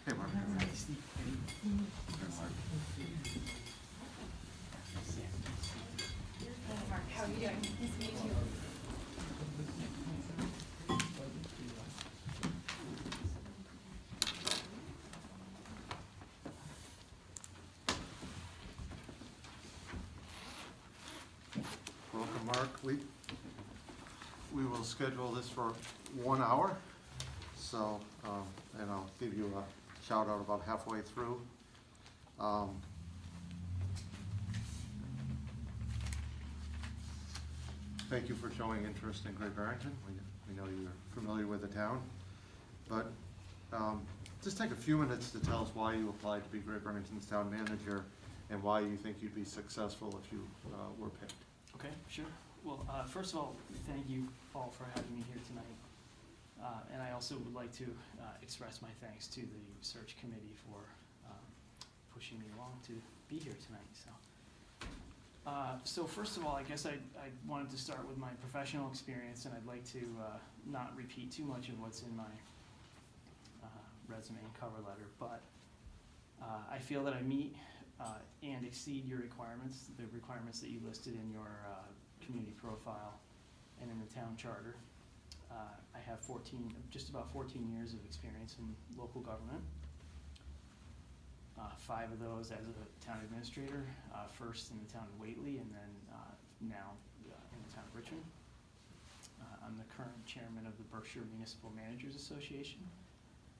Hey, Mark. Mark, how are you doing? Nice to meet you. Welcome, Mark. We will schedule this for 1 hour. So, and I'll give you a shout out about halfway through. Thank you for showing interest in Great Barrington. We know you're familiar with the town. But just take a few minutes to tell us why you applied to be Great Barrington's town manager and why you think you'd be successful if you were picked. Okay, sure. Well, first of all, thank you all for having me here tonight. And I also would like to express my thanks to the search committee for pushing me along to be here tonight. So first of all, I guess I wanted to start with my professional experience, and I'd like to not repeat too much of what's in my resume and cover letter, but I feel that I meet and exceed your requirements, the requirements that you listed in your community profile and in the town charter. I have just about 14 years of experience in local government. 5 of those as a town administrator, first in the town of Whately and then now in the town of Richmond. I'm the current chairman of the Berkshire Municipal Managers Association.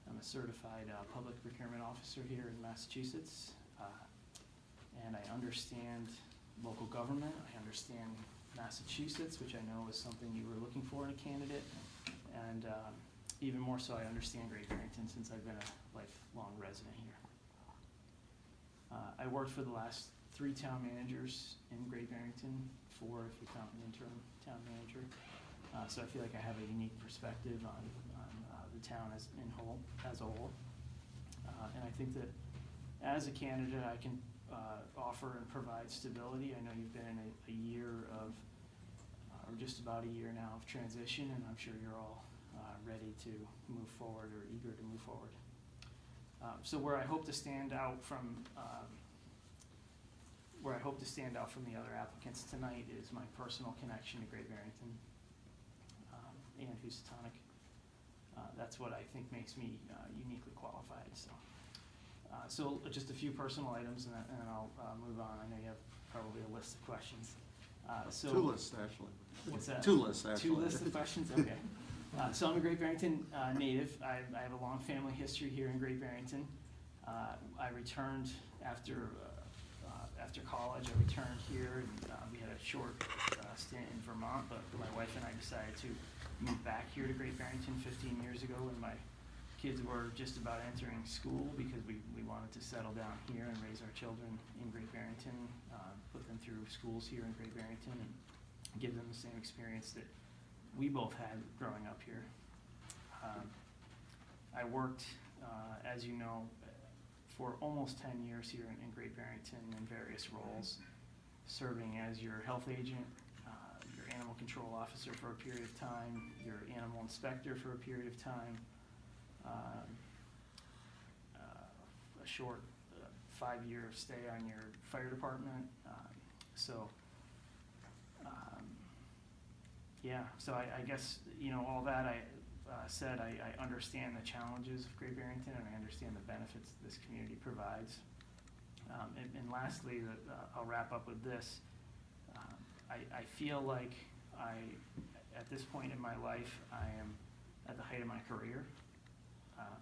I'm a certified public procurement officer here in Massachusetts. And I understand local government. I understand Massachusetts, which I know is something you were looking for in a candidate. And even more so, I understand Great Barrington since I've been a lifelong resident here. I worked for the last 3 town managers in Great Barrington, 4 if you count an interim town manager. So I feel like I have a unique perspective on the town as a whole. And I think that as a candidate, I can offer and provide stability. I know you've been in a year of, or just about a year now of transition, and I'm sure you're all ready to move forward or eager to move forward. So where I hope to stand out from the other applicants tonight is my personal connection to Great Barrington and Housatonic. That's what I think makes me uniquely qualified. So just a few personal items, and then I'll move on. I know you have probably a list of questions. 2 lists, actually. What's that? 2 lists, actually. 2 lists of questions? Okay. So I'm a Great Barrington native. I have a long family history here in Great Barrington. I returned after college. I returned here, and we had a short stint in Vermont, but my wife and I decided to move back here to Great Barrington 15 years ago when my kids were just about entering school, because we wanted to settle down here and raise our children in Great Barrington, put them through schools here in Great Barrington, and give them the same experience that we both had growing up here. I worked, as you know, for almost 10 years here in Great Barrington in various roles, serving as your health agent, your animal control officer for a period of time, your animal inspector for a period of time, a short 5-year stay on your fire department. So I guess, all that said, I understand the challenges of Great Barrington, and I understand the benefits this community provides. And lastly, I'll wrap up with this. I feel like at this point in my life, I am at the height of my career.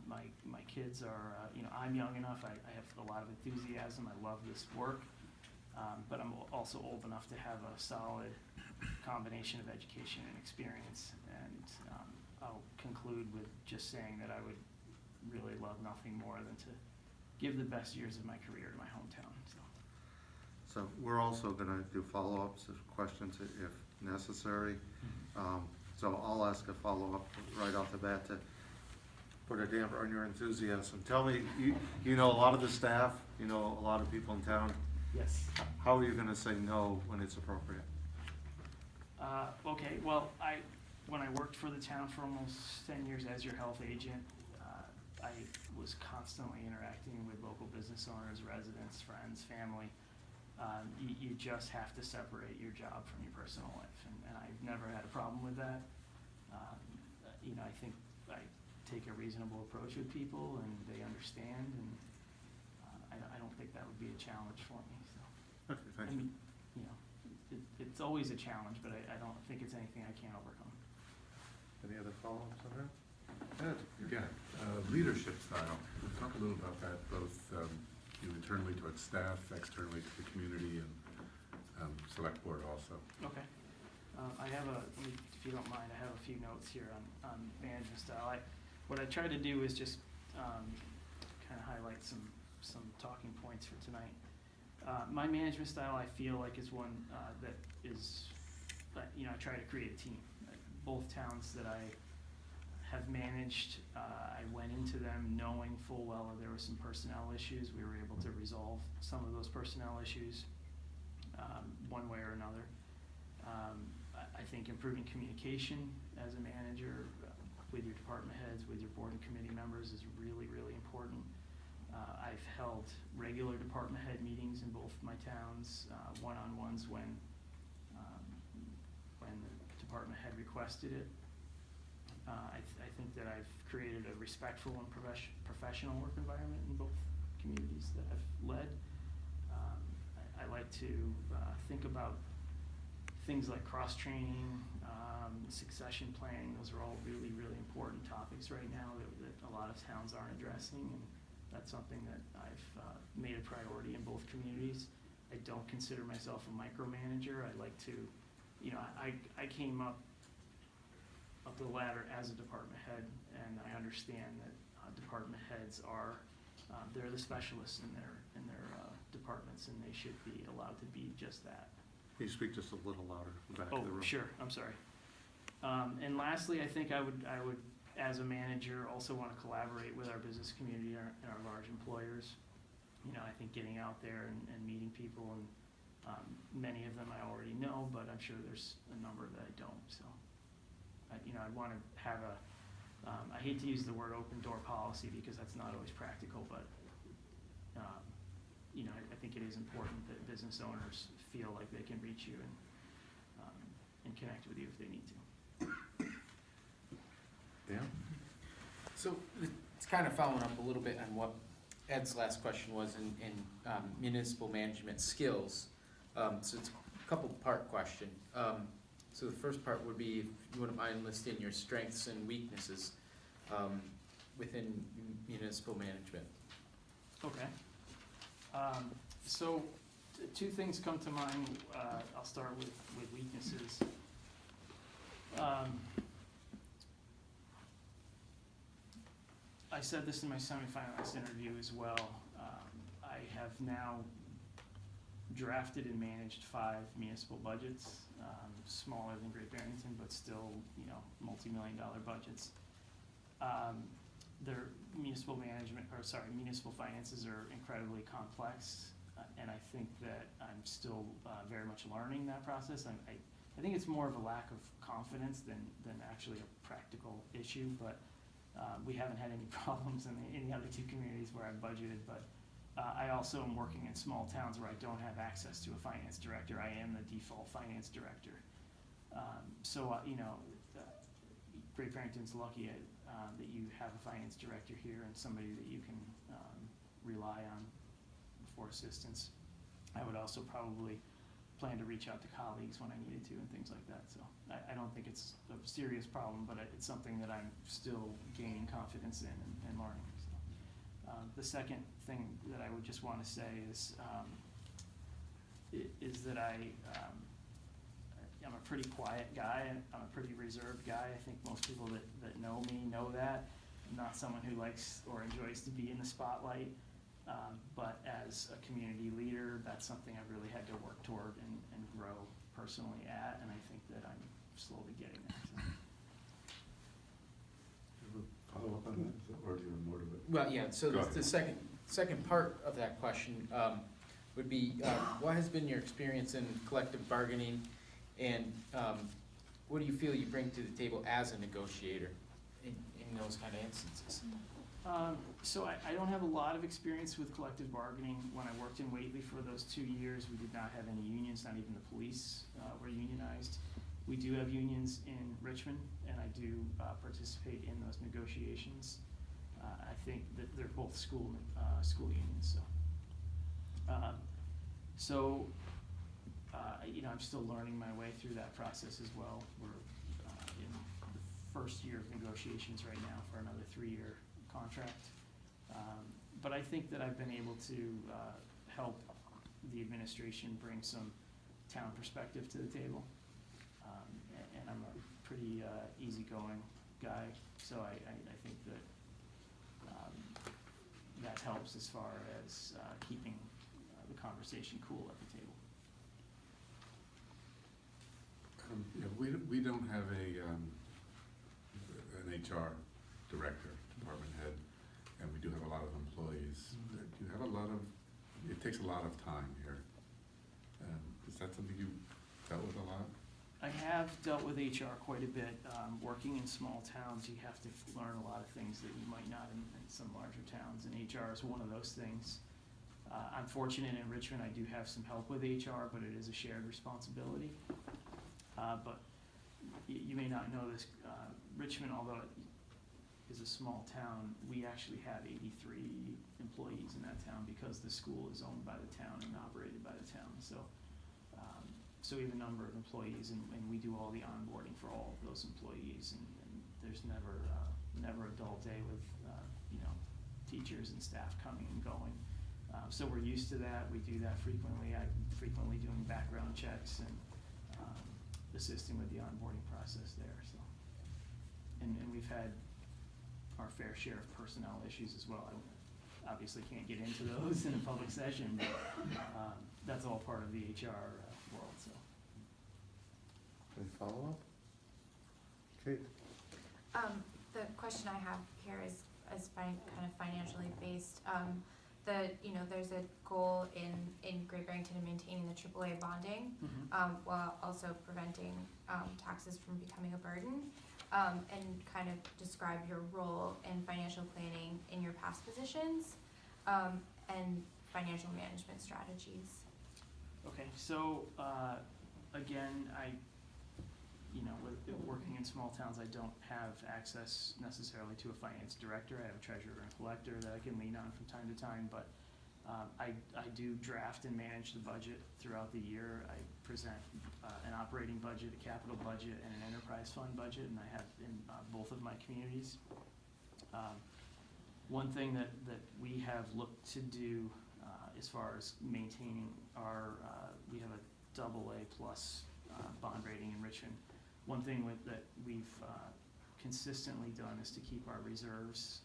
My kids are, I'm young enough, I have a lot of enthusiasm, I love this work, but I'm also old enough to have a solid combination of education and experience, and I'll conclude with just saying that I would really love nothing more than to give the best years of my career to my hometown. So we're also going to do follow-ups of questions if necessary. So I'll ask a follow-up right off the bat to put a damper on your enthusiasm. Tell me, you know a lot of the staff, you know a lot of people in town. Yes. How are you going to say no when it's appropriate? Okay, well, when I worked for the town for almost 10 years as your health agent, I was constantly interacting with local business owners, residents, friends, family. You just have to separate your job from your personal life, and I've never had a problem with that. I think I take a reasonable approach with people, and they understand, and I don't think that would be a challenge for me, so. Okay, thank I you. mean, it's always a challenge, but I don't think it's anything I can't overcome. Any other follow-ups on that? Ed? Again, leadership style, talk a little about that, both internally towards staff, externally to the community, and select board also. Okay. I have if you don't mind, I have a few notes here on management style. What I try to do is just kind of highlight some talking points for tonight. My management style, I feel like, is one that is, I try to create a team. Both towns that I have managed, I went into them knowing full well that there were some personnel issues. We were able to resolve some of those personnel issues one way or another. I think improving communication as a manager with your department heads, with your board and committee members is really, really important. I've held regular department head meetings in both my towns, one-on-ones when the department head requested it. I think that I've created a respectful and professional work environment in both communities that I've led. I like to think about things like cross-training, succession planning. Those are all really, really important topics right now that a lot of towns aren't addressing, and that's something that I've made a priority in both communities. I don't consider myself a micromanager. I like to, I came up the ladder as a department head, and I understand that department heads are, they're the specialists in their departments, and they should be allowed to be just that. Can you speak just a little louder in the back of the room? Oh, sure, I'm sorry. And lastly, I think I would, as a manager, also want to collaborate with our business community and our large employers. I think getting out there and meeting people, and many of them I already know, but I'm sure there's a number that I don't, so. I'd want to have I hate to use the word open door policy because that's not always practical, but, I think it is important that business owners feel like they can reach you and connect with you if they need to. Dan? So it's kind of following up a little bit on what Ed's last question was in municipal management skills. So it's a couple-part question. So the first part would be, if you wouldn't mind listing your strengths and weaknesses within municipal management. Okay. So two things come to mind. I'll start with weaknesses. I said this in my semifinalist interview as well. I have now drafted and managed 5 municipal budgets, smaller than Great Barrington, but still, multi-million-dollar budgets. Their municipal municipal finances are incredibly complex, and I think that I'm still very much learning that process. I think it's more of a lack of confidence than actually a practical issue, but we haven't had any problems in any other 2 communities where I've budgeted, but I also am working in small towns where I don't have access to a finance director. I am the default finance director. Great Barrington's lucky that you have a finance director here and somebody that you can rely on for assistance. I would also probably plan to reach out to colleagues when I needed to and things like that. So I don't think it's a serious problem, but it's something that I'm still gaining confidence in and learning. So, the second thing that I would just want to say is that I'm a pretty quiet guy. I'm a pretty reserved guy. I think most people that know me know that. I'm not someone who likes or enjoys to be in the spotlight. But as a community leader, that's something I've really had to work toward and grow personally at, and I think that I'm slowly getting there. So. Follow up on that, or do you have more to it? Well, yeah, so Go ahead. the second part of that question would be, what has been your experience in collective bargaining, and what do you feel you bring to the table as a negotiator in those kind of instances? So I don't have a lot of experience with collective bargaining. When I worked in Whately for those 2 years, we did not have any unions, not even the police were unionized. We do have unions in Richmond, and I do participate in those negotiations. I think that they're both school unions, so. I'm still learning my way through that process as well. We're in the first year of negotiations right now for another 3-year contract. But I think that I've been able to help the administration bring some town perspective to the table. And I'm a pretty easygoing guy, so I think that that helps as far as keeping the conversation cool at the table. Yeah, we don't have an HR director, department head, and we do have a lot of employees. Do you have it takes a lot of time here. Is that something you dealt with a lot? I have dealt with HR quite a bit. Working in small towns, you have to learn a lot of things that you might not in some larger towns, and HR is one of those things. I'm fortunate in Richmond, I do have some help with HR, but it is a shared responsibility. But you may not know this, Richmond, although it is a small town, we actually have 83 employees in that town because the school is owned by the town and operated by the town. So we have a number of employees, and we do all the onboarding for all of those employees, and there's never a dull day with teachers and staff coming and going. So we're used to that. We do that frequently. I'm frequently doing background checks and assisting with the onboarding process there. So, and we've had our fair share of personnel issues as well. I obviously can't get into those in a public session, but that's all part of the HR world. So. Any follow-up? Kate? The question I have here is kind of financially based. There's a goal in Great Barrington in maintaining the AAA bonding, while also preventing taxes from becoming a burden, and kind of describe your role in financial planning in your past positions, and financial management strategies. Okay, so again, with working in small towns, I don't have access necessarily to a finance director. I have a treasurer and collector that I can lean on from time to time, but I do draft and manage the budget throughout the year. I present an operating budget, a capital budget, and an enterprise fund budget, and I have in both of my communities. One thing that we have looked to do as far as maintaining we have a AA+ bond rating in Richmond. One thing that we've consistently done is to keep our reserves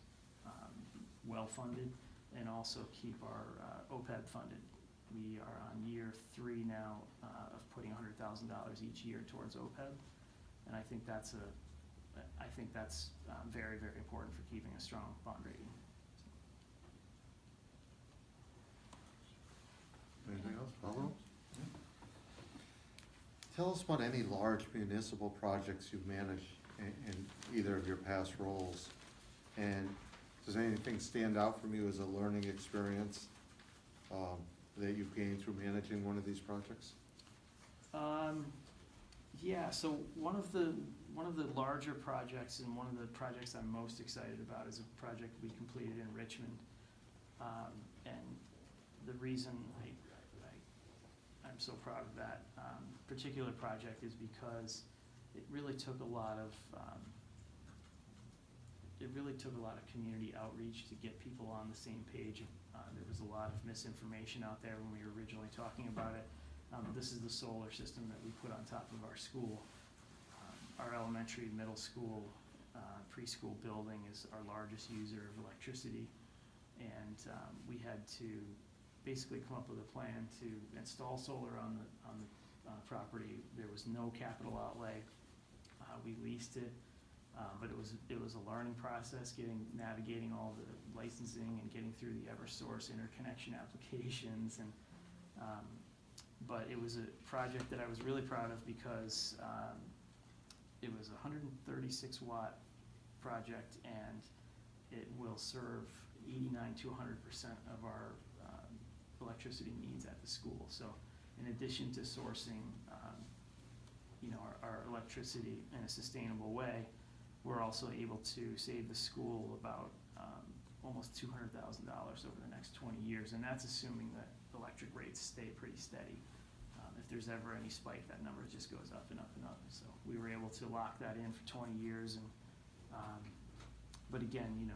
well-funded and also keep our OPEB funded. We are on year 3 now of putting $100,000 each year towards OPEB, and I think that's very, very important for keeping a strong bond rating. Anything else? Follow-up? Tell us about any large municipal projects you've managed in either of your past roles. And does anything stand out from you as a learning experience that you've gained through managing one of these projects? Yeah, so one of the larger projects and one of the projects I'm most excited about is a project we completed in Richmond. And the reason I'm so proud of that particular project is because it really took a lot of community outreach to get people on the same page. There was a lot of misinformation out there when we were originally talking about it. This is the solar system that we put on top of our school. Our elementary, middle school, preschool building is our largest user of electricity, and we had to basically come up with a plan to install solar on the property. There was no capital outlay. We leased it, but it was a learning process, navigating all the licensing and getting through the EverSource interconnection applications, and but it was a project that I was really proud of because it was a 136 watt project, and it will serve 89 to 100% of our electricity needs at the school. So in addition to sourcing our electricity in a sustainable way, we're also able to save the school about almost $200,000 over the next 20 years, and that's assuming that electric rates stay pretty steady. If there's ever any spike, that number just goes up and up and up. So we were able to lock that in for 20 years, and but again,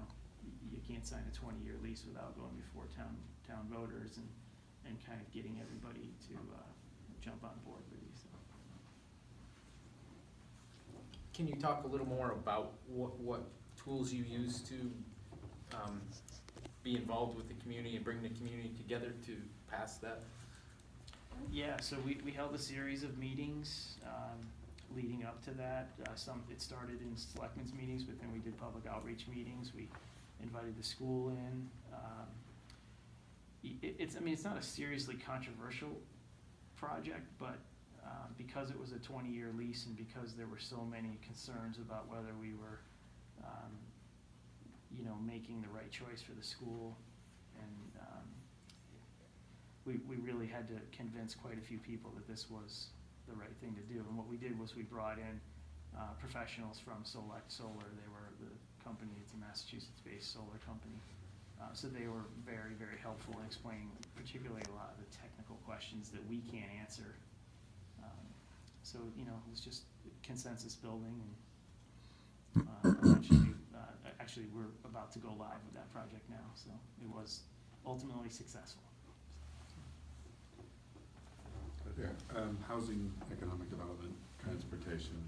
you can't sign a 20-year lease without going before town voters and kind of getting everybody to jump on board with you. So. Can you talk a little more about what tools you use to be involved with the community and bring the community together to pass that? Yeah, so we held a series of meetings leading up to that. It started in selectmen's meetings, but then we did public outreach meetings. We invited the school in. It's not a seriously controversial project, but because it was a 20-year lease and because there were so many concerns about whether we were making the right choice for the school, and we really had to convince quite a few people that this was the right thing to do. And what we did was we brought in professionals from Select Solar. They were the company, it's a Massachusetts-based solar company. So they were very, very helpful in explaining particularly a lot of the technical questions that we can't answer. So it was just consensus building, and actually we're about to go live with that project now, so it was ultimately successful. Yeah, housing, economic development, transportation,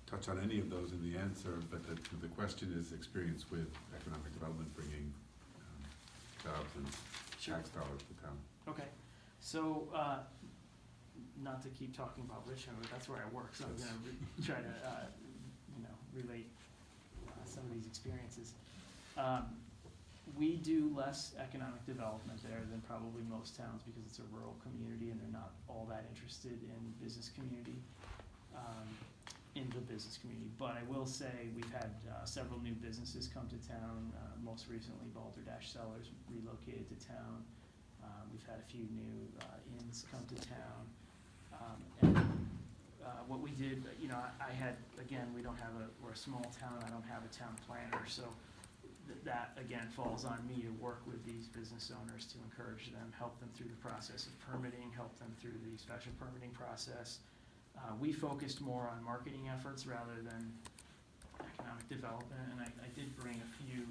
touch on any of those in the answer, but the question is experience with economic development bringing jobs and tax dollars to town. Okay, so not to keep talking about Richmond, but that's where I work, so I'm going to try to relate some of these experiences. We do less economic development there than probably most towns because it's a rural community and they're not all that interested in business community, But I will say we've had several new businesses come to town. Most recently, Balderdash Cellars relocated to town. We've had a few new inns come to town. What we did, I had, again, we're a small town. I don't have a town planner, so that again falls on me to work with these business owners to encourage them, help them through the process of permitting, help them through the special permitting process. We focused more on marketing efforts rather than economic development, and I did bring a few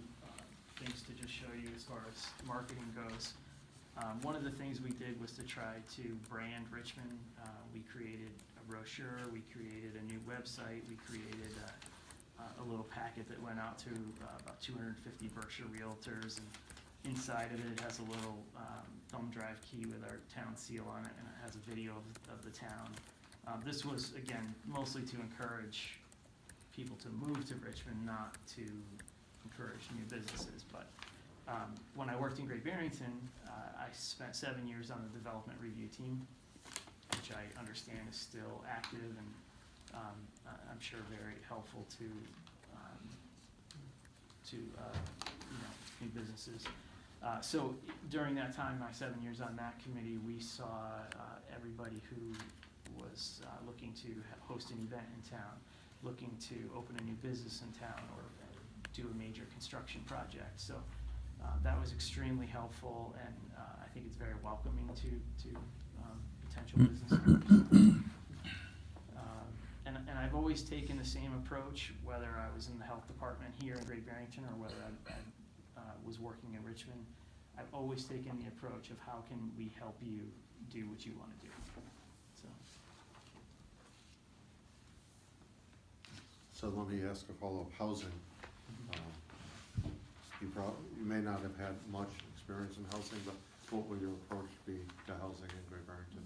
things to just show you as far as marketing goes. One of the things we did was to try to brand Richmond. We created a brochure, we created a new website, we created a little packet that went out to about 250 Berkshire realtors, and inside of it has a little thumb drive key with our town seal on it, and it has a video of the town. This was, again, mostly to encourage people to move to Richmond, not to encourage new businesses. But when I worked in Great Barrington, I spent 7 years on the development review team, which I understand is still active and I'm sure very helpful to new businesses. So during that time, my 7 years on that committee, we saw everybody who was looking to host an event in town, looking to open a new business in town, or do a major construction project. So that was extremely helpful, and I think it's very welcoming to potential business owners. And I've always taken the same approach, whether I was in the health department here in Great Barrington or whether I was working in Richmond. I've always taken the approach of how can we help you do what you want to do. So let me ask a follow-up. Housing. You may not have had much experience in housing, but what would your approach be to housing in Great Barrington?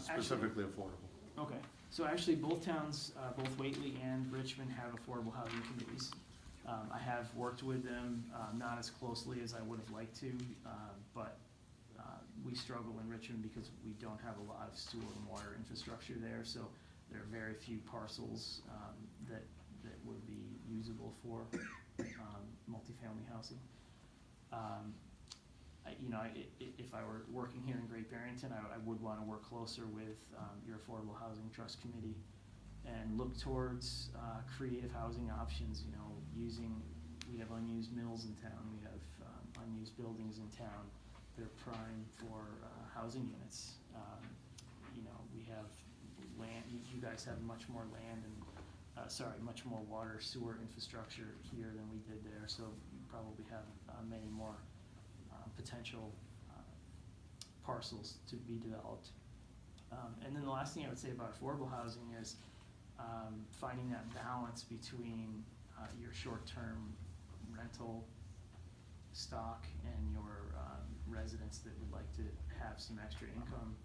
Specifically affordable. Okay, so actually both towns, both Whately and Richmond have affordable housing committees. I have worked with them, not as closely as I would have liked to, but we struggle in Richmond because we don't have a lot of sewer and water infrastructure there, so there are very few parcels that would be usable for multifamily housing. If I were working here in Great Barrington, I would want to work closer with your Affordable Housing Trust Committee and look towards creative housing options, we have unused mills in town, we have unused buildings in town that are prime for housing units. We have land, you guys have much more land and, much more water, sewer infrastructure here than we did there, so you probably have many more potential parcels to be developed. And then the last thing I would say about affordable housing is finding that balance between your short-term rental stock and your residents that would like to have some extra income.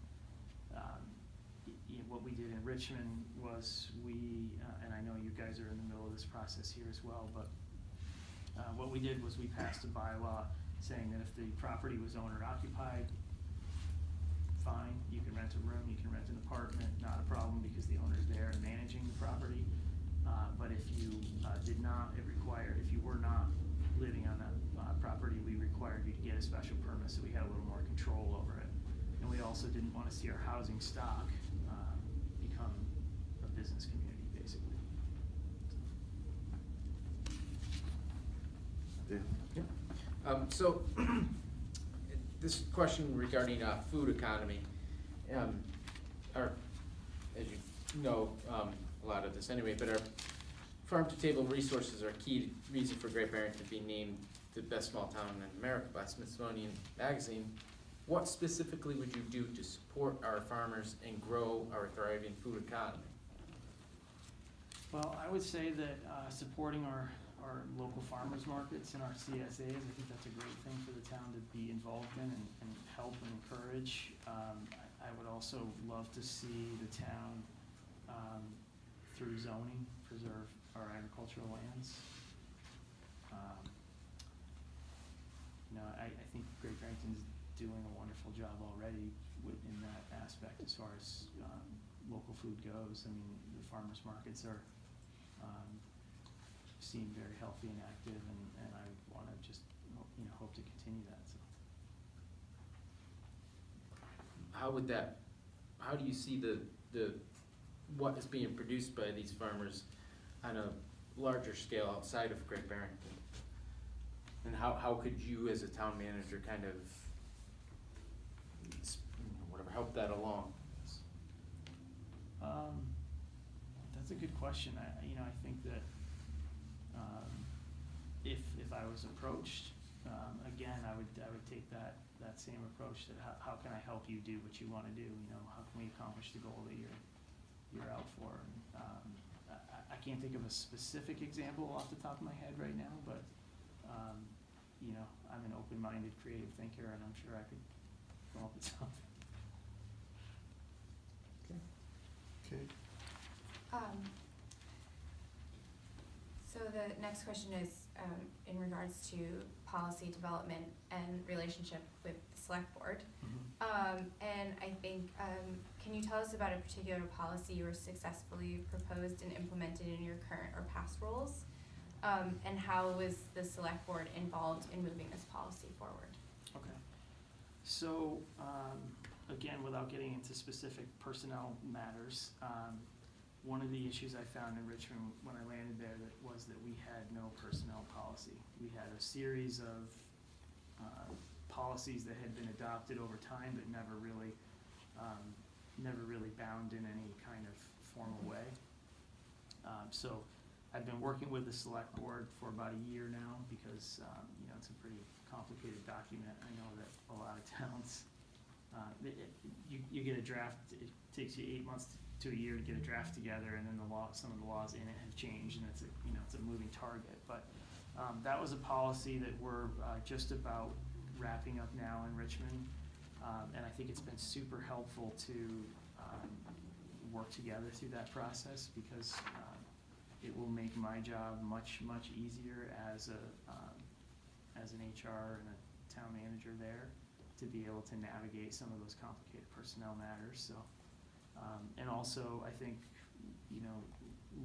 What we did in Richmond was and I know you guys are in the middle of this process here as well, but what we did was we passed a bylaw saying that if the property was owner occupied, fine, you can rent a room, you can rent an apartment, not a problem because the owner's there and managing the property. But if you if you were not living on that property, we required you to get a special permit so we had a little more control over it. And we also didn't want to see our housing stock become a business community, basically. Yeah. So this question regarding food economy, our, as you know, a lot of this anyway, but our farm-to-table resources are a key reason for Great Barrington being named the best small town in America by Smithsonian Magazine. What specifically would you do to support our farmers and grow our thriving food economy? Well, I would say that supporting our local farmers markets and our CSAs, I think that's a great thing for the town to be involved in and help and encourage. I would also love to see the town, through zoning, preserve our agricultural lands. I think Great Barrington's doing a wonderful job already in that aspect as far as local food goes. I mean, the farmers markets are seem very healthy and active, and I want to just hope to continue that. So. How do you see the what is being produced by these farmers on a larger scale outside of Great Barrington? And how could you as a town manager kind of help that along? That's a good question. I think that if I was approached, again, I would take that same approach. That how can I help you do what you want to do? How can we accomplish the goal that you're out for? And, I can't think of a specific example off the top of my head right now, but I'm an open-minded, creative thinker, and I'm sure I could come up with something. Okay. So the next question is in regards to policy development and relationship with the select board. And I think, can you tell us about a particular policy you were successfully proposed and implemented in your current or past roles? And how was the select board involved in moving this policy forward? Okay. So, again, without getting into specific personnel matters, one of the issues I found in Richmond when I landed there was that we had no personnel policy. We had a series of policies that had been adopted over time, but never really bound in any kind of formal way. So I've been working with the select board for about a year now because it's a pretty complicated document. I know that a lot of towns, you get a draft. It takes you 8 months to a year to get a draft together, and then some of the laws in it have changed, and it's a moving target. But that was a policy that we're just about wrapping up now in Richmond, and I think it's been super helpful to work together through that process because it will make my job much easier as an HR and a town manager there to be able to navigate some of those complicated personnel matters. So. And also, I think,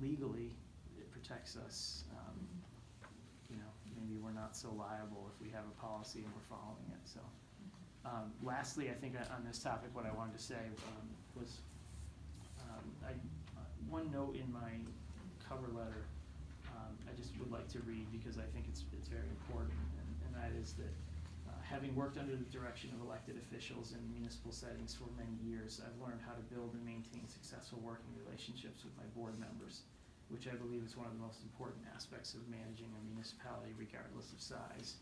legally, it protects us, maybe we're not so liable if we have a policy and we're following it, so. Lastly, I think on this topic, what I wanted to say was, one note in my cover letter, I just would like to read because I think it's very important, and that is that having worked under the direction of elected officials in municipal settings for many years, I've learned how to build and maintain successful working relationships with my board members, which I believe is one of the most important aspects of managing a municipality regardless of size.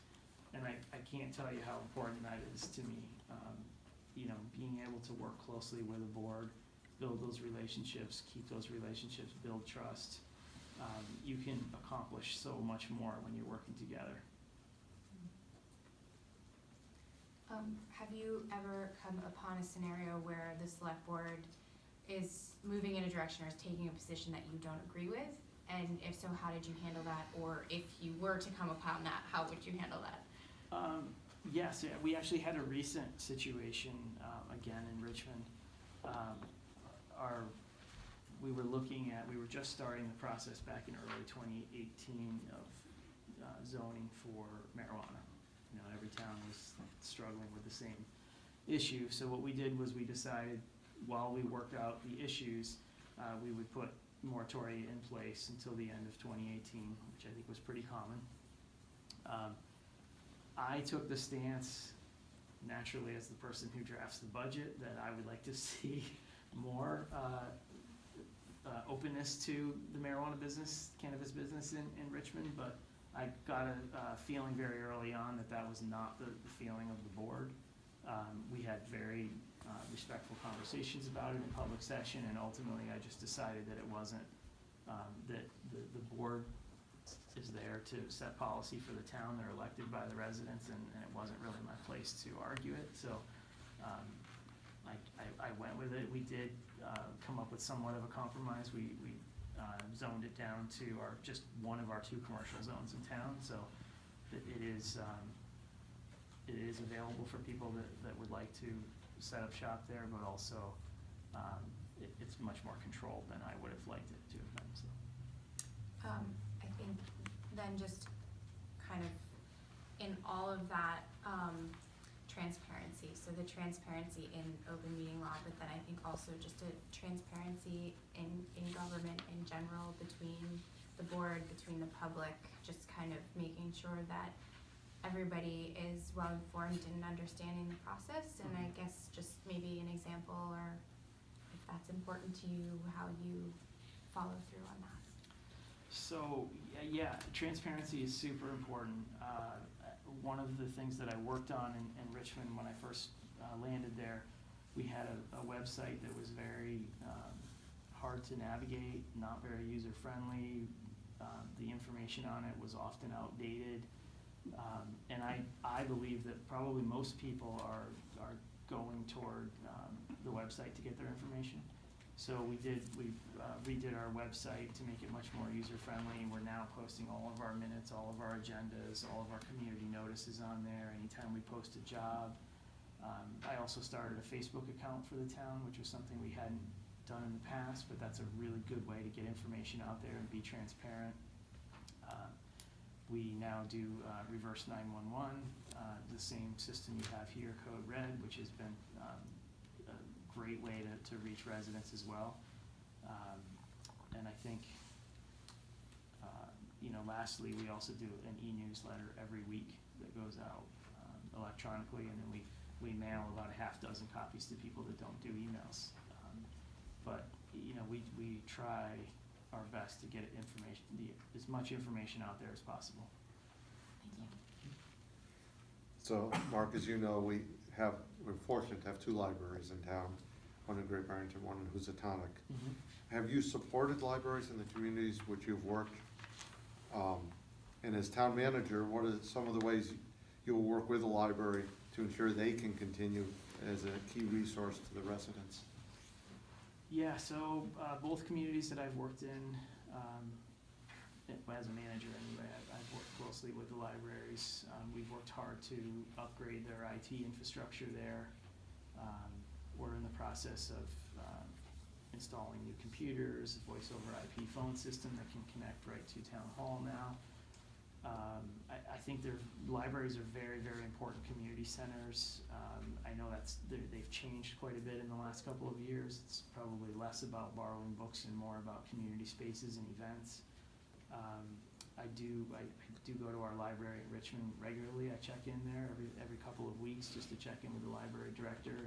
And I can't tell you how important that is to me. Being able to work closely with a board, build those relationships, keep those relationships, build trust. You can accomplish so much more when you're working together. Have you ever come upon a scenario where the select board is moving in a direction or is taking a position that you don't agree with? And if so, how did you handle that? Or if you were to come upon that, how would you handle that? Yes, we actually had a recent situation, again in Richmond. We were just starting the process back in early 2018 of zoning for marijuana. Every town was struggling with the same issue. So what we did was we decided while we worked out the issues, we would put moratoria in place until the end of 2018, which I think was pretty common. I took the stance, naturally as the person who drafts the budget, that I would like to see more openness to the marijuana business, cannabis business in Richmond, but I got a feeling very early on that was not the feeling of the board. We had very respectful conversations about it in public session, and ultimately I just decided that it wasn't, that the board is there to set policy for the town. They're elected by the residents, and it wasn't really my place to argue it. So I went with it. We did come up with somewhat of a compromise. We zoned it down to just one of our 2 commercial zones in town, so that it is available for people that would like to set up shop there, but also it's much more controlled than I would have liked it to have been. So. I think then just kind of in all of that transparency, so the transparency in open meeting law, but then I think also just a transparency in government in general, between the board, between the public, just kind of making sure that everybody is well informed and understanding the process, and I guess just maybe an example, or if that's important to you, how you follow through on that. So yeah, transparency is super important. One of the things that I worked on in Richmond when I first landed there, we had a website that was very hard to navigate, not very user-friendly. The information on it was often outdated. And I believe that probably most people are going toward the website to get their information. So we redid our website to make it much more user-friendly. We're now posting all of our minutes, all of our agendas, all of our community notices on there anytime we post a job. I also started a Facebook account for the town, which was something we hadn't done in the past, but that's a really good way to get information out there and be transparent. We now do reverse 911, the same system you have here, Code Red, which has been a great way to reach residents as well. And I think, lastly, we also do an e-newsletter every week that goes out electronically, and then we mail about a half dozen copies to people that don't do emails. But we try our best to get as much information out there as possible. Thank you. So, Mark, as you know, we're fortunate to have 2 libraries in town, one in Great Barrington, one in Housatonic. Mm-hmm. Have you supported libraries in the communities which you've worked? And as town manager, what are some of the ways you'll work with the library to ensure they can continue as a key resource to the residents? Yeah, so both communities that I've worked in, as a manager anyway, I've worked closely with the libraries. We've worked hard to upgrade their IT infrastructure there. We're in the process of installing new computers, voice over IP phone system that can connect right to town hall now. I think libraries are very, very important community centers. I know they've changed quite a bit in the last couple of years. It's probably less about borrowing books and more about community spaces and events. I do go to our library in Richmond regularly. I check in there every couple of weeks just to check in with the library director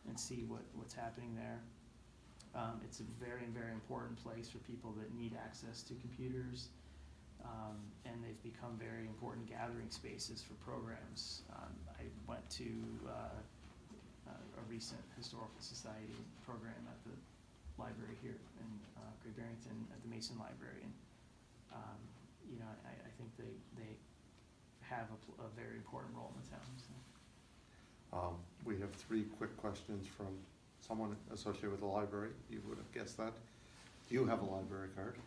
and see what's happening there. It's a very, very important place for people that need access to computers, and they've become very important gathering spaces for programs. I went to a recent Historical Society program at the library here in Great Barrington at the Mason Library, and I think they have a very important role in the town. So. We have 3 quick questions from someone associated with the library. You would have guessed that. Do you have a library card?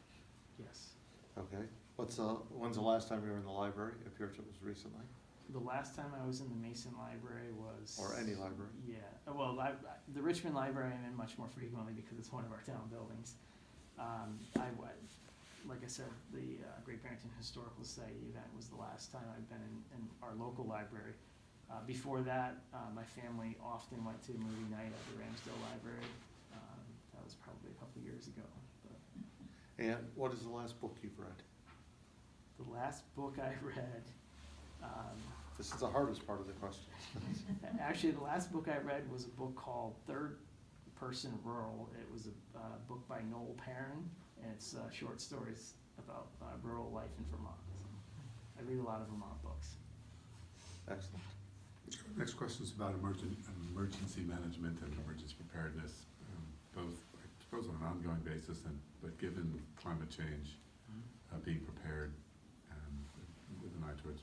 Yes. Okay. When's the last time you were in the library? It appears it was recently. The last time I was in the Mason Library was... Or any library? Yeah. Well, the Richmond Library I'm in much more frequently because it's one of our town buildings. Like I said, the Great Barrington Historical Society event was the last time I've been in our local library. Before that, my family often went to movie night at the Ramsdale Library. That was probably a couple years ago. But And what is the last book you've read? the last book I read... This is the hardest part of the question. Actually, the last book I read was a book called Third Person Rural. It was a book by Noel Perrin, and it's short stories about rural life in Vermont. So I read a lot of Vermont books. Excellent. Next question is about emergency management and emergency preparedness, both, I suppose, on an ongoing basis, but given climate change, being prepared, with an eye towards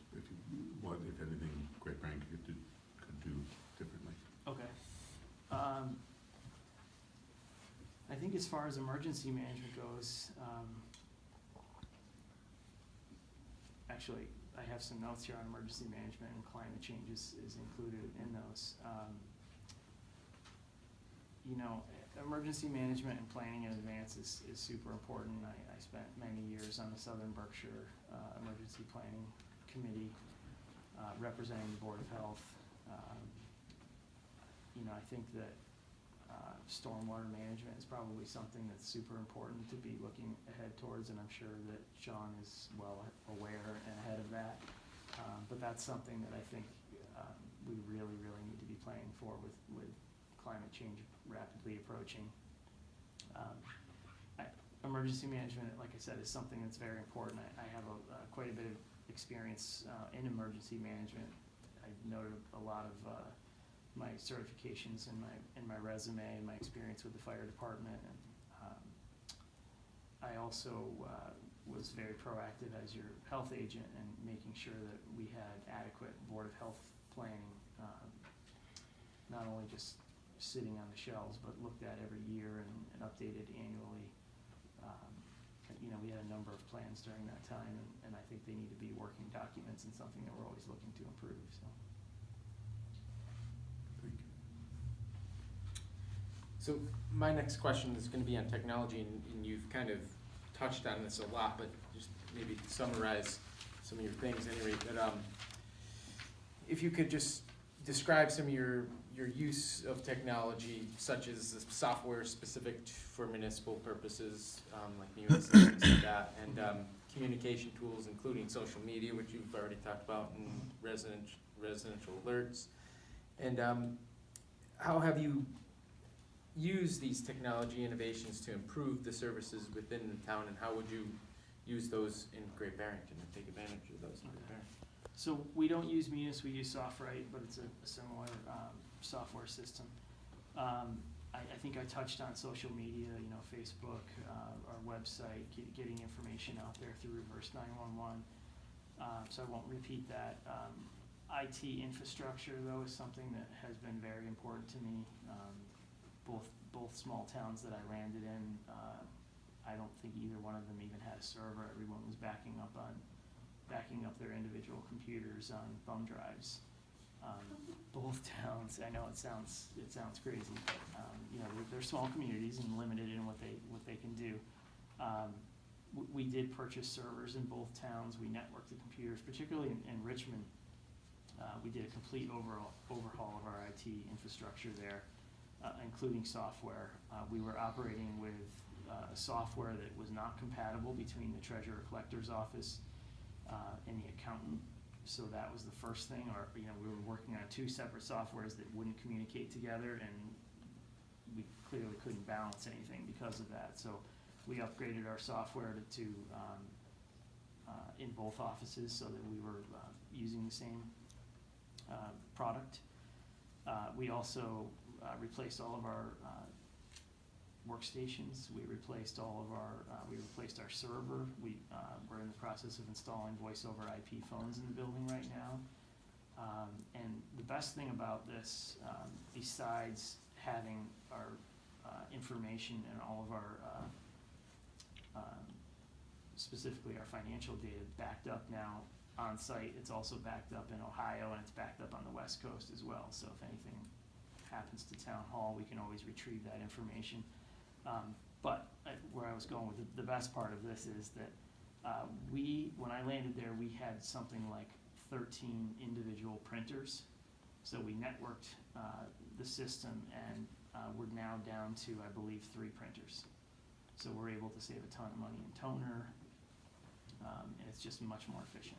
what, if anything, Great Barrington could do differently. Okay. I think as far as emergency management goes, actually, I have some notes here on emergency management, and climate change is included in those. Emergency management and planning in advance is super important. I spent many years on the Southern Berkshire Emergency Planning Committee, representing the Board of Health. I think that stormwater management is probably something that's super important to be looking ahead towards, and I'm sure that Sean is well aware and ahead of that. But that's something that I think we really, really need to be planning for with climate change rapidly approaching. Emergency management, like I said, is something that's very important. I have quite a bit of experience in emergency management. I've noted a lot of my certifications in my resume and my experience with the fire department. And I also was very proactive as your health agent and making sure that we had adequate Board of Health planning, not only just sitting on the shelves, but looked at every year and updated annually. We had a number of plans during that time, and I think they need to be working documents and something that we're always looking to improve. So. Thank you. So my next question is going to be on technology, and you've kind of touched on this a lot, but just maybe summarize some of your things anyway. But if you could just describe some of your use of technology, such as the software specific for municipal purposes, like Munis and things like that, and communication tools, including social media, which you've already talked about, and residential alerts. And how have you used these technology innovations to improve the services within the town, and how would you use those in Great Barrington and take advantage of those in Great Barrington? So we don't use Munis, we use SoftWrite, but it's a similar software system. I think I touched on social media, Facebook, our website, getting information out there through Reverse 911. So I won't repeat that. IT infrastructure, though, is something that has been very important to me. Both small towns that I landed in, I don't think either one of them even had a server. Everyone was backing up their individual computers on thumb drives. Both towns, I know it sounds crazy, but they're small communities and limited in what they can do. we did purchase servers in both towns. We networked the computers, particularly in Richmond. We did a complete overhaul of our IT infrastructure there, including software. We were operating with software that was not compatible between the treasurer collector's office and the accountant. So that was the first thing. Or we were working on two separate softwares that wouldn't communicate together, and we clearly couldn't balance anything because of that. So we upgraded our software to in both offices so that we were using the same product. We also replaced all of our workstations. We replaced we replaced our server. We're in the process of installing voice over IP phones in the building right now. And the best thing about this, besides having our information and all of our, specifically our financial data backed up now on site, it's also backed up in Ohio, and it's backed up on the West Coast as well. So if anything happens to town hall, we can always retrieve that information. But where I was going with the best part of this is that when I landed there, we had something like 13 individual printers. So we networked the system, and we're now down to, I believe, 3 printers. So we're able to save a ton of money in toner, and it's just much more efficient.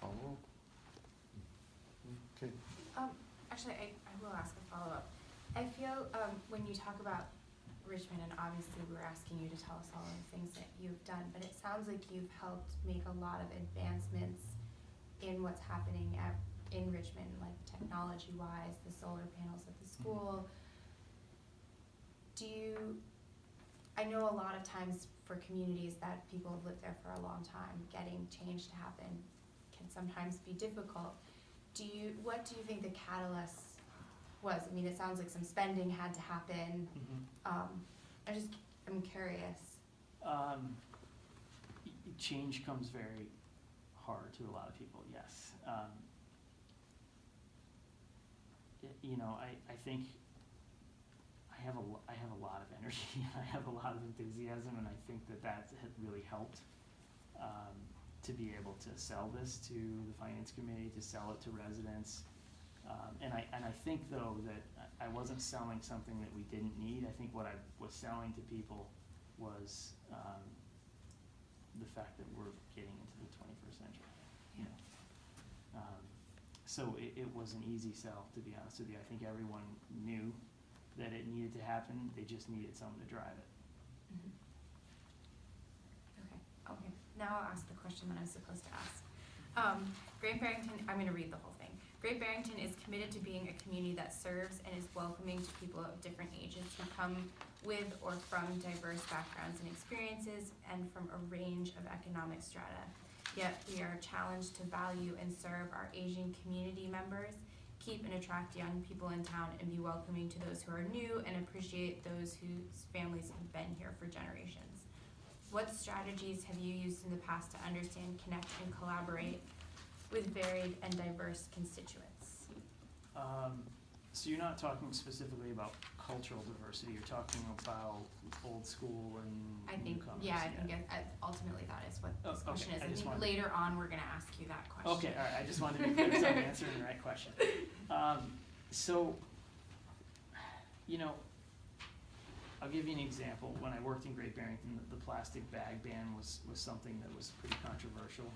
Follow-up? Okay. Actually, I will ask a follow-up. I feel when you talk about Richmond, and obviously we're asking you to tell us all of the things that you've done, but it sounds like you've helped make a lot of advancements in what's happening in Richmond, like technology-wise, the solar panels at the school. I know a lot of times for communities that people have lived there for a long time, getting change to happen can sometimes be difficult. What do you think the catalyst was? I mean, it sounds like some spending had to happen. I'm curious. Change comes very hard to a lot of people, yes. I think I have a lot of energy. I have a lot of enthusiasm, and I think that has really helped to be able to sell this to the finance committee, to sell it to residents. And I think though that I wasn't selling something that we didn't need. I think what I was selling to people was the fact that we're getting into the 21st century. So it was an easy sell, to be honest with you. I think everyone knew that it needed to happen. They just needed someone to drive it. Mm-hmm. Okay. Now I'll ask the question that I'm supposed to ask. Great Barrington, I'm going to read the whole thing. Great Barrington is committed to being a community that serves and is welcoming to people of different ages who come with or from diverse backgrounds and experiences and from a range of economic strata. Yet we are challenged to value and serve our Asian community members, keep and attract young people in town, and be welcoming to those who are new and appreciate those whose families have been here for generations. What strategies have you used in the past to understand, connect, and collaborate with varied and diverse constituents? So you're not talking specifically about cultural diversity, you're talking about old school and newcomers. I think ultimately that is what this question is. I think wanted later on we're going to ask you that question. Okay, all right, I just wanted to be clear so I'm answering the right question. So, I'll give you an example. When I worked in Great Barrington, the plastic bag ban was something that was pretty controversial,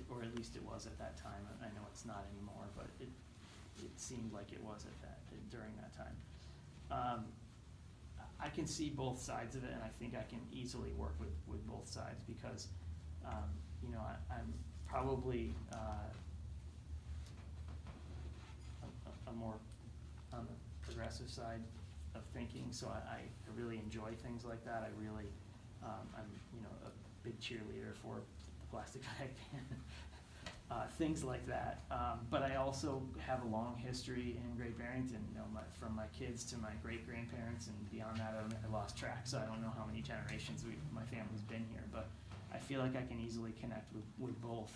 or at least it was at that time. I know it's not anymore, but it seemed like it was during that time. I can see both sides of it, and I think I can easily work with both sides because, I'm probably a more on the progressive side of thinking, so I really enjoy things like that. I'm a big cheerleader for the plastic bag ban, things like that. But I also have a long history in Great Barrington. From my kids to my great grandparents and beyond that, I lost track. So I don't know how many generations my family's been here, but I feel like I can easily connect with both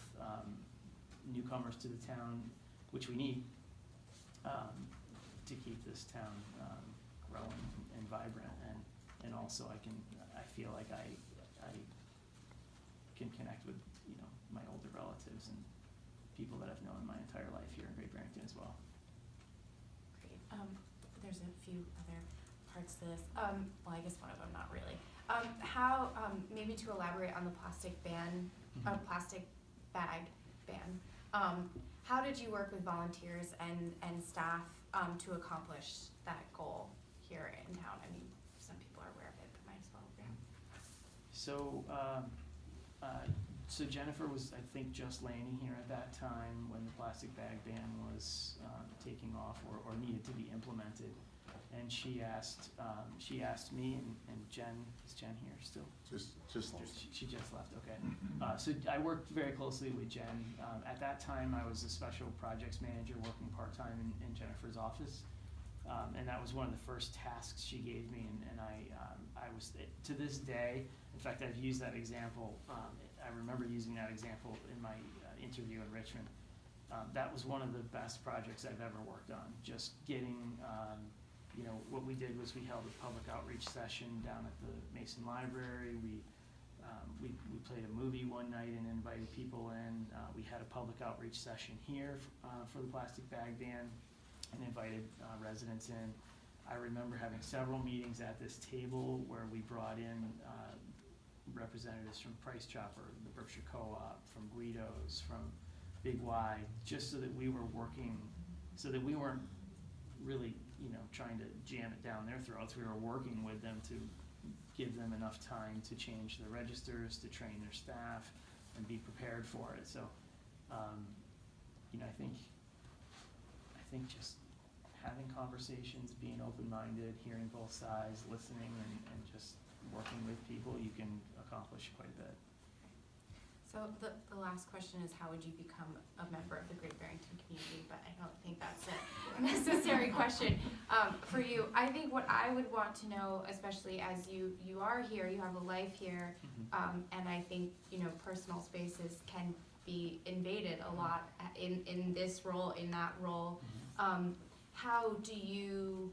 newcomers to the town, which we need to keep this town growing and vibrant, and also I feel like I can connect with, you know, my older relatives and people that I've known my entire life here in Great Barrington as well. Great. There's a few other parts to this. Well, I guess one of them, not really. How, maybe to elaborate on the plastic ban, plastic bag ban. How did you work with volunteers and staff to accomplish that goal here in town? I mean, some people are aware of it, but might as well. Yeah. So Jennifer was, I think, just landing here at that time when the plastic bag ban was taking off or needed to be implemented. And she asked me and Jen, is Jen here still? She just left, okay. So I worked very closely with Jen. At that time, I was a special projects manager working part-time in Jennifer's office. And that was one of the first tasks she gave me, and I was, to this day, in fact, I've used that example, I remember using that example in my interview in Richmond. That was one of the best projects I've ever worked on, just getting, you know, what we did was we held a public outreach session down at the Mason Library. We played a movie one night and invited people in. We had a public outreach session here for the plastic bag ban and invited residents in. I remember having several meetings at this table where we brought in representatives from Price Chopper, the Berkshire Co-op, from Guido's, from Big Y, just so that we were working, so that we weren't really, you know, trying to jam it down their throats. We were working with them to give them enough time to change their registers, to train their staff, and be prepared for it. So, you know, I think just having conversations, being open-minded, hearing both sides, listening, and just working with people, you can accomplish quite a bit. So the last question is, how would you become a member of the Great Barrington community? But I don't think that's a necessary question for you. I think what I would want to know, especially as you are here, you have a life here, and I think, you know, personal spaces can be invaded a lot in this role, in that role. How do you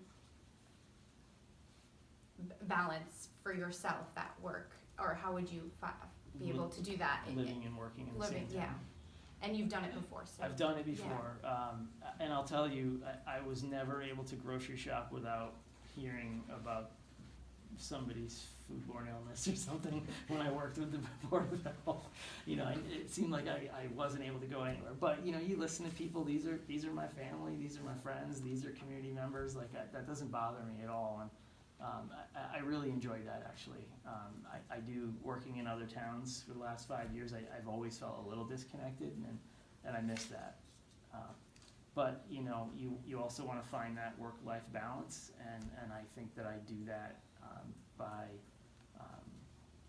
balance for yourself that work, or how would you be able to do that? Living and working in the same town. Yeah. And you've done it before, so. I've done it before, and I'll tell you, I was never able to grocery shop without hearing about somebody's foodborne illness or something when I worked with the Board of Health. You know, it seemed like I wasn't able to go anywhere. But, you know, you listen to people, these are my family, these are my friends, these are community members, like that doesn't bother me at all. And I really enjoyed that, actually. I do, working in other towns for the last 5 years, I've always felt a little disconnected, and I miss that. But, you know, you also want to find that work-life balance, and I think that I do that by,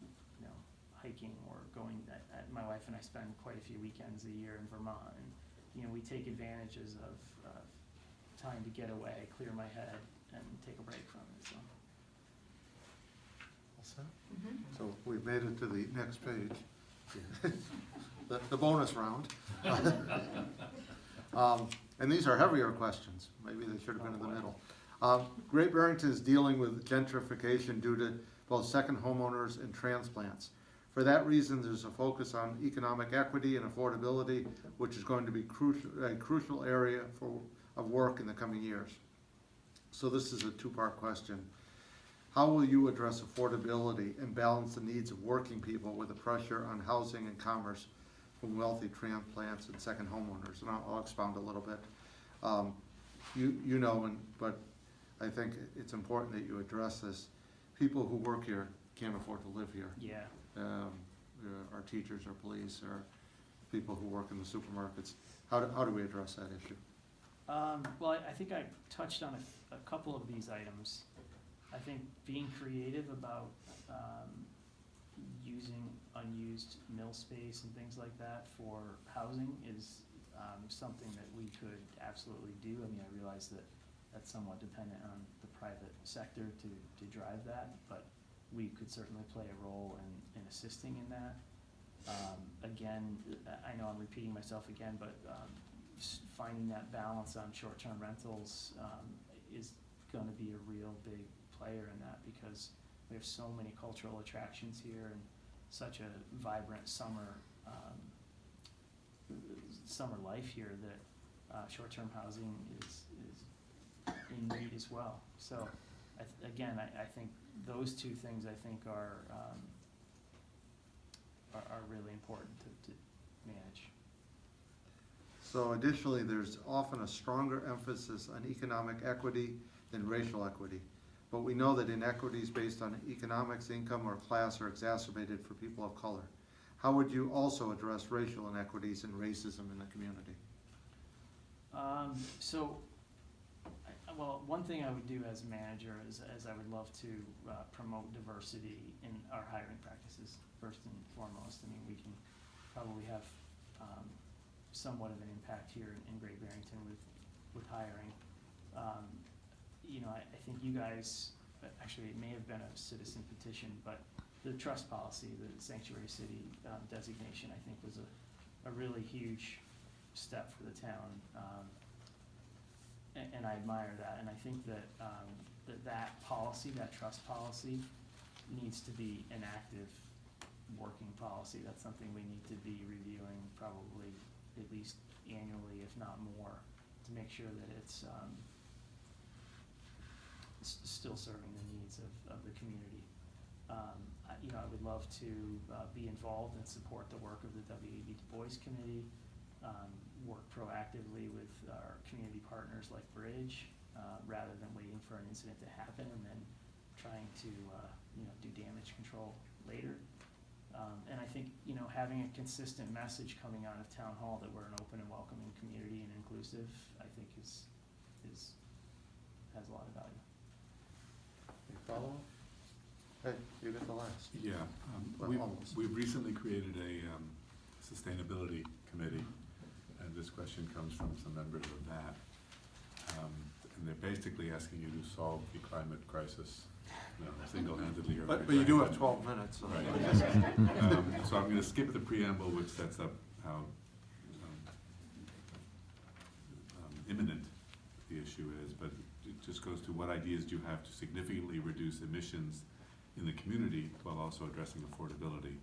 you know, hiking or going, my wife and I spend quite a few weekends a year in Vermont, and, you know, we take advantages of time to get away, clear my head, and take a break from it, so. All set? So we've made it to the next page, the bonus round. And these are heavier questions. Maybe they should have been in the middle. Great Barrington is dealing with gentrification due to both second homeowners and transplants. For that reason, there's a focus on economic equity and affordability, which is going to be a crucial area of work in the coming years. So this is a two-part question. How will you address affordability and balance the needs of working people with the pressure on housing and commerce from wealthy transplants and second homeowners? And I'll expound a little bit. You know, but I think it's important that you address this. People who work here can't afford to live here. Yeah. Our teachers, our police, or people who work in the supermarkets. How do we address that issue? Well, I think I touched on a couple of these items. I think being creative about using unused mill space and things like that for housing is something that we could absolutely do. I mean, I realize that that's somewhat dependent on the private sector to drive that, but we could certainly play a role in assisting in that. Again, I know I'm repeating myself again, but finding that balance on short-term rentals is going to be a real big player in that, because We have so many cultural attractions here and such a vibrant summer life here that short-term housing is in need as well. So, I think those two things are really important to manage. So additionally, there's often a stronger emphasis on economic equity than racial equity. But we know that inequities based on economics, income, or class are exacerbated for people of color. How would you also address racial inequities and racism in the community? Well, one thing I would do as a manager is I would love to promote diversity in our hiring practices, first and foremost. I mean, we can probably have somewhat of an impact here in Great Barrington with hiring. I think you guys, actually it may have been a citizen petition, but the trust policy, the sanctuary city designation, I think was a really huge step for the town. And I admire that, and I think that that policy, that trust policy, needs to be an active working policy. That's something we need to be reviewing probably at least annually, if not more, to make sure that it's still serving the needs of the community. I would love to be involved and support the work of the W.E.B. Du Bois Committee, work proactively with our community partners like Bridge, rather than waiting for an incident to happen and then trying to do damage control later. And I think having a consistent message coming out of Town Hall that we're an open and welcoming community and inclusive, I think has a lot of value. Any follow-up? Hey, you get the last. Yeah, Almost. we've recently created a sustainability committee, and this question comes from some members of that. And they're basically asking you to solve the climate crisis, single-handedly or. But you do have 12 minutes. So. Right. So I'm going to skip the preamble, which sets up how imminent the issue is, but it just goes to what ideas do you have to significantly reduce emissions in the community while also addressing affordability.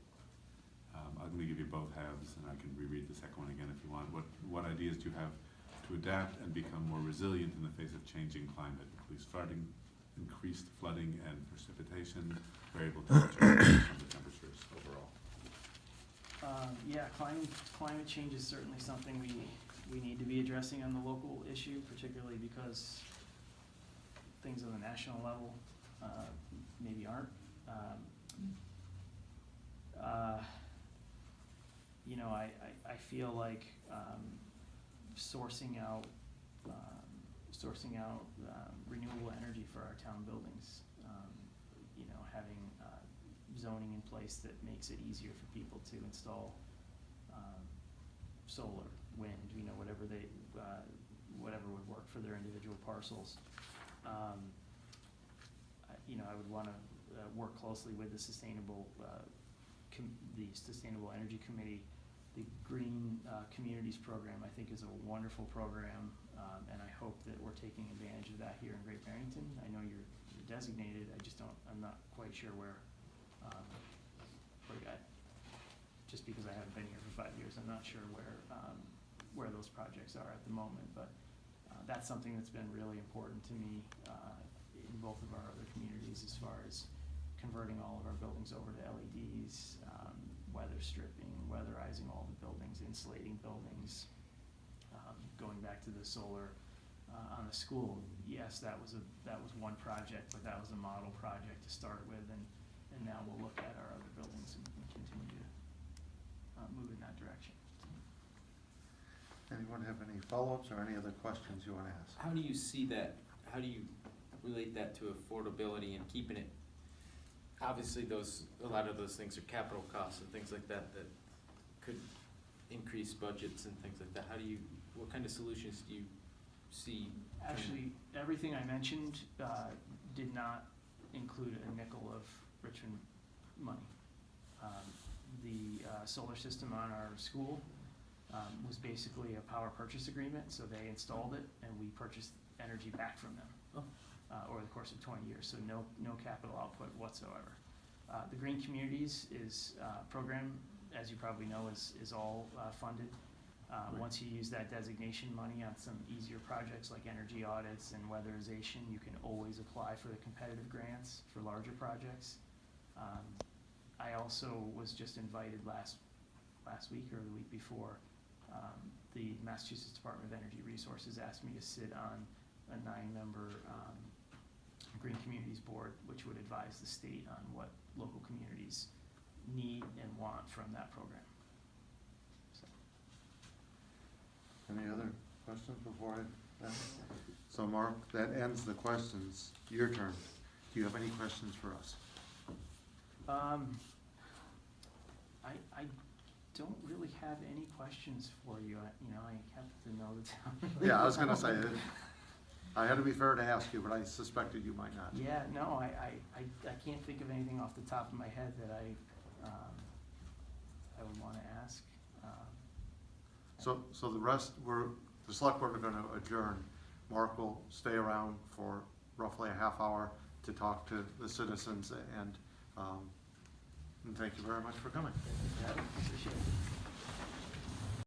I'm going to give you both halves, and I can reread the second one again if you want. What ideas do you have to adapt and become more resilient in the face of changing climate, increased flooding and precipitation, variable temperatures, and the temperatures overall? Climate change is certainly something we need to be addressing on the local issue, particularly because things on the national level maybe aren't. I feel like sourcing out renewable energy for our town buildings, having zoning in place that makes it easier for people to install solar, wind, whatever would work for their individual parcels. I would want to work closely with the Sustainable Energy Committee. The Green Communities Program, I think, is a wonderful program, and I hope that we're taking advantage of that here in Great Barrington. I know you're designated. I'm not quite sure where just because I haven't been here for 5 years, I'm not sure where those projects are at the moment. But that's something that's been really important to me in both of our other communities, as far as converting all of our buildings over to LEDs, weather stripping, weatherizing all the buildings, insulating buildings, going back to the solar on the school. Yes, that was one project, but that was a model project to start with, and now we'll look at our other buildings and continue to move in that direction. Anyone have any follow-ups or any other questions you want to ask? How do you see that, how do you relate that to affordability and keeping it, obviously a lot of those things are capital costs and things like that could increase budgets and things like that. What kind of solutions do you see? Actually, everything I mentioned did not include a nickel of Richmond money. The solar system on our school was basically a power purchase agreement, so they installed it and we purchased energy back from them. Oh. over the course of 20 years, so no capital output whatsoever. The Green Communities is program, as you probably know, is all funded. Once you use that designation money on some easier projects like energy audits and weatherization, you can always apply for the competitive grants for larger projects. I also was just invited last week or the week before. The Massachusetts Department of Energy Resources asked me to sit on a 9-member Green Communities Board, which would advise the state on what local communities need and want from that program. So. Any other questions before I? So Mark, that ends the questions. Your turn. Do you have any questions for us? I don't really have any questions for you. I happen to know the town. Yeah, I was gonna say, I had to be fair to ask you, but I suspected you might not. Yeah, no, I can't think of anything off the top of my head that I would want to ask. So the rest, the select board are gonna adjourn. Mark will stay around for roughly a half hour to talk to the citizens, and thank you very much for coming. Yeah, appreciate it.